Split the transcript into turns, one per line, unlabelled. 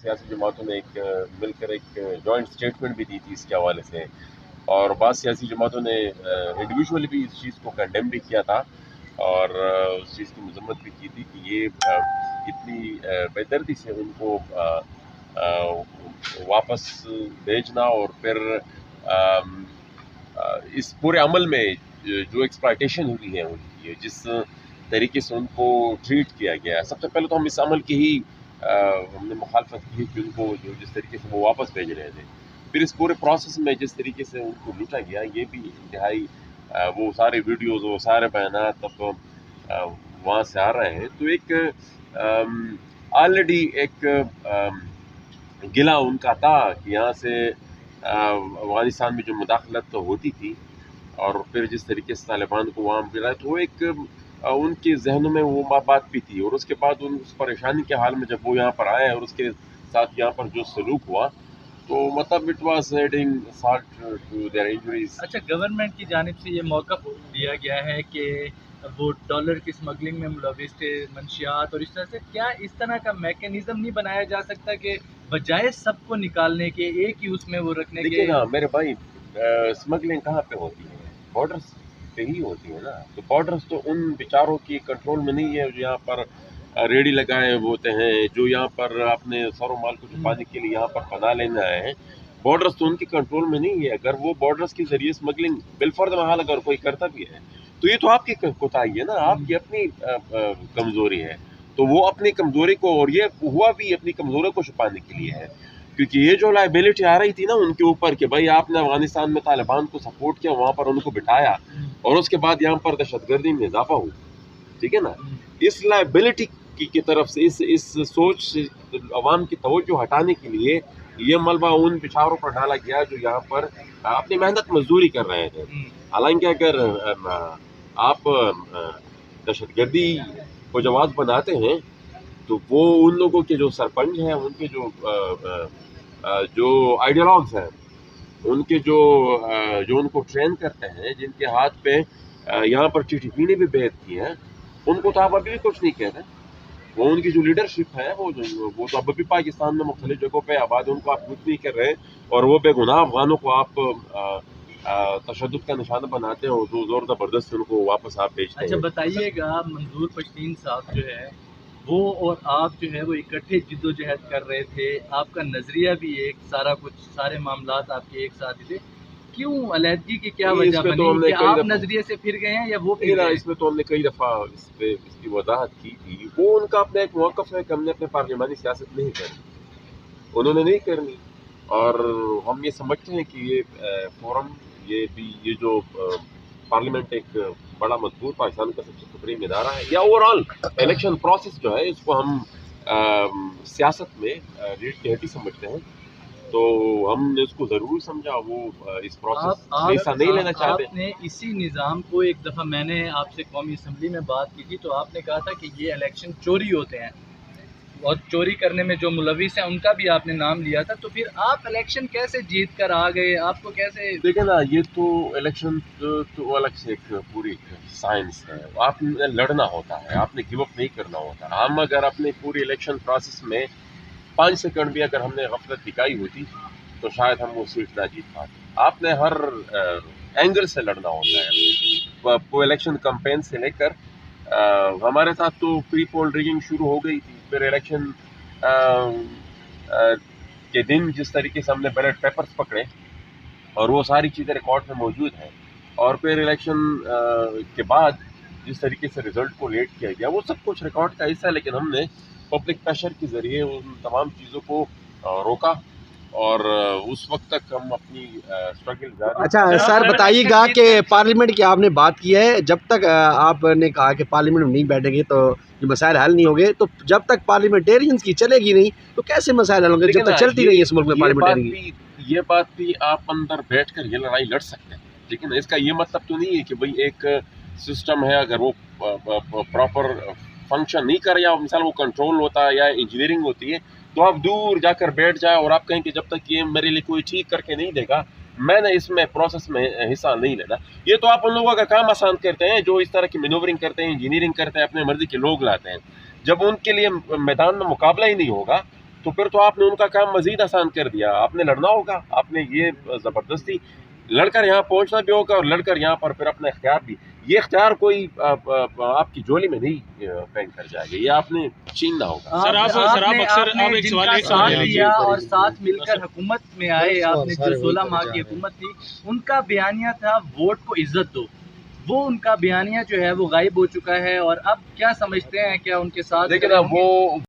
سیاسی جماعتوں نے ایک مل کر ایک جوائنٹ اسٹیٹمنٹ بھی دی تھی اس کے حوالے سے، اور بعض سیاسی جماعتوں نے انڈیویجولی بھی اس چیز کو کنڈیم بھی کیا تھا اور اس چیز کی مذمت بھی کی تھی کہ یہ اتنی بے دردی سے ان کو واپس بھیجنا اور پھر اس پورے عمل میں جو ایکسپلائٹیشن ہوئی ہے ان کی، جس طریقے سے ان کو ٹریٹ کیا گیا ہے، سب سے پہلے تو ہم اس عمل کی ہی ہم نے مخالفت کی کہ ان کو جس طریقے سے وہ واپس بھیج رہے تھے، پھر اس پورے پروسیس میں جس طریقے سے ان کو لوٹا گیا، یہ بھی انتہائی وہ سارے ویڈیوز وہ سارے بیانات اب وہاں سے آ رہے ہیں، تو ایک آلریڈی ایک گلا ان کا تھا کہ یہاں سے افغانستان میں جو مداخلت ہوتی تھی اور پھر جس طریقے سے طالبان کو وہاں ملا، تو ایک ان کے ذہنوں میں وہ بات بھی تھی، اور اس کے بعد ان اس پریشانی کے حال میں جب وہ یہاں پر آئے اور اس کے ساتھ یہاں پر جو سلوک ہوا تو مطلب it was adding salt to their injuries.
اچھا، گورنمنٹ کی جانب سے یہ موقف دیا گیا ہے کہ وہ ڈالر کی اسمگلنگ میں ملوث تھے، منشیات اور اس طرح سے، کیا اس طرح کا میکینزم نہیں بنایا جا سکتا کہ بجائے سب کو نکالنے کے ایک ہی اس میں وہ رکھنے کے؟
دیکھیے نا میرے بھائی، اسمگلنگ کہاں پہ ہوتی ہے؟ بارڈرس پہ ہی ہوتی ہے نا، تو بارڈرس تو ان بیچاروں کی کنٹرول میں نہیں ہے جو یہاں پر ریڈی لگائے ہوتے ہیں، جو یہاں پر اپنے سر و مال کو چھپانے کے لیے یہاں پر پناہ لینے آئے ہیں، بارڈرس تو ان کی کنٹرول میں نہیں ہے۔ اگر وہ بارڈرس کے ذریعے اسمگلنگ بالفرض محال اگر کوئی کرتا بھی ہے تو یہ تو آپ کی کوتاہی ہے نا، آپ کی اپنی کمزوری ہے، تو وہ اپنی کمزوری کو، اور یہ ہوا بھی اپنی کمزوری کو چھپانے کے لیے ہے، کیونکہ یہ جو لائبلٹی آ رہی تھی نا ان کے اوپر کہ بھائی آپ نے افغانستان میں طالبان کو سپورٹ کیا، وہاں پر ان کو بٹھایا اور اس کے بعد یہاں پر دہشت گردی میں اضافہ ہوا، ٹھیک ہے نا، اس لائبلٹی کی طرف سے اس سوچ سے عوام کی توجہ ہٹانے کے لیے یہ ملبہ ان بچاروں پر ڈالا گیا جو یہاں پر اپنی محنت مزدوری کر رہے تھے۔ حالانکہ اگر آپ دہشت گردی کو جواز بناتے ہیں تو وہ ان لوگوں کے جو سرپنچ ہیں، ان کے جو آئیڈیالوگز ہیں، ان کے جو ان کو ٹرین کرتے ہیں، جن کے ہاتھ پہ یہاں پر ٹی پی نے بھی بیعت کی ہے، ان کو تو آپ ابھی بھی کچھ نہیں کہتے، وہ ان کی جو لیڈرشپ ہے وہ تو اب بھی پاکستان میں مختلف جگہوں پہ آباد ہے، ان کو آپ کچھ نہیں کر رہے، اور وہ بے گناہ افغانوں کو آپ تشدد کا نشانہ بناتے ہیں اور زور زبردست ان کو واپس آپ بھیجتے ہیں۔
اچھا بتائیے گا، منظور پشتین صاحب جو ہے وہ اور آپ جو ہے وہ اکٹھے جد و جہد کر رہے تھے، آپ کا نظریہ بھی ایک، سارا کچھ سارے معاملات آپ کے ایک ساتھ تھے، کیوں علیحدگی کی کیا وجہ بنی کہ آپ نظریے سے پھر گئے ہیں یا وہ پھر گئے؟
اس میں تو ہم نے کئی دفعہ اس کی وضاحت کی تھی، وہ ان کا اپنا ایک موقف ہے کہ ہم نے اپنے پارلیمانی سیاست نہیں کرنی، انہوں نے نہیں کرنی، اور ہم یہ سمجھتے ہیں کہ یہ فورم یہ جو پارلیمنٹ ایک بڑا مضبوط پاکستان کا سب سے سپریم ادارہ ہے، یا اوور آل الیکشن پروسیس جو ہے اس کو ہم سیاست میں ریڑھ کی ہڈی سمجھتے ہیں، تو ہم نے اس کو ضرور سمجھا، وہ اس پروسیس میں حصہ نہیں لینا چاہتے۔
آپ نے اسی نظام کو ایک دفعہ میں نے آپ سے قومی اسمبلی میں بات کی تھی تو آپ نے کہا تھا کہ یہ الیکشن چوری ہوتے ہیں اور چوری کرنے میں جو ملوث ہیں ان کا بھی آپ نے نام لیا تھا، تو پھر آپ الیکشن کیسے جیت کر آ گئے؟ آپ کو کیسے؟
دیکھیں نا، یہ تو الیکشن تو الگ سے ایک پوری سائنس ہے، آپ نے لڑنا ہوتا ہے، آپ نے گیو اپ نہیں کرنا ہوتا۔ ہم اگر اپنے پوری الیکشن پروسیس میں 5 سیکنڈ بھی اگر ہم نے غفلت دکھائی ہوتی تو شاید ہم وہ سیٹ نہ جیت پاتے۔ آپ نے ہر اینگل سے لڑنا ہوتا ہے، وہ الیکشن کمپین سے لے کر ہمارے ساتھ تو پری پول ریگنگ شروع ہو گئی تھی، پھر الیکشن کے دن جس طریقے سے ہم نے بیلٹ پیپرز پکڑے اور وہ ساری چیزیں ریکارڈ میں موجود ہیں، اور پھر الیکشن کے بعد جس طریقے سے رزلٹ کو لیٹ کیا گیا، وہ سب کچھ ریکارڈ کا حصہ ہے، لیکن ہم نے پبلک پریشر کے ذریعے ان تمام چیزوں کو روکا، اور اس وقت تک ہم اپنی اسٹرگل جاری۔
اچھا سر بتائیے گا کہ پارلیمنٹ کی آپ نے بات کی ہے، جب تک آپ نے کہا کہ پارلیمنٹ میں نہیں بیٹھیں گے تو یہ مسائل حل نہیں ہوں گے، تو جب تک پارلیمنٹیرینز کی چلے گی نہیں تو کیسے مسائل حل ہوں گے جب تک چلتی رہی اس ملک میں پارلیمنٹیرین؟
یہ بات بھی آپ اندر بیٹھ کر یہ لڑائی لڑ سکتے ہیں، لیکن اس کا یہ مطلب تو نہیں ہے کہ بھئی ایک سسٹم ہے، اگر وہ پراپر فنکشن نہیں کر، یا مثال وہ کنٹرول ہوتا ہے یا انجینئرنگ ہوتی ہے، تو آپ دور جا کر بیٹھ جائیں اور آپ کہیں کہ جب تک یہ میرے لیے کوئی ٹھیک کر کے نہیں دے گا میں نے اس میں پروسیس میں حصہ نہیں لینا۔ یہ تو آپ ان لوگوں کا کام آسان کرتے ہیں جو اس طرح کی مینوورنگ کرتے ہیں، انجینئرنگ کرتے ہیں، اپنے مرضی کے لوگ لاتے ہیں۔ جب ان کے لیے میدان میں مقابلہ ہی نہیں ہوگا تو پھر تو آپ نے ان کا کام مزید آسان کر دیا. آپ نے لڑنا ہوگا, آپ نے یہ زبردستی لڑ کر یہاں پہنچنا بھی ہوگا, اور لڑ کر یہاں پر پھر اپنا اختیار بھی, یہ اختیار کوئی آپ کی جولی میں نہیں پھینک کر جائے گا, یہ آپ نے چھیننا ہوگا.
سر آپ اکثر آپ ایک سوال ساتھ لیا اور ساتھ مل کر حکومت میں آئے, آپ نے جو 16 ماہ کی حکومت تھی ان کا بیانیہ تھا ووٹ کو عزت دو, وہ ان کا بیانیہ جو ہے وہ غائب ہو چکا ہے, اور اب کیا سمجھتے ہیں, کیا ان کے ساتھ
لیکن اب وہ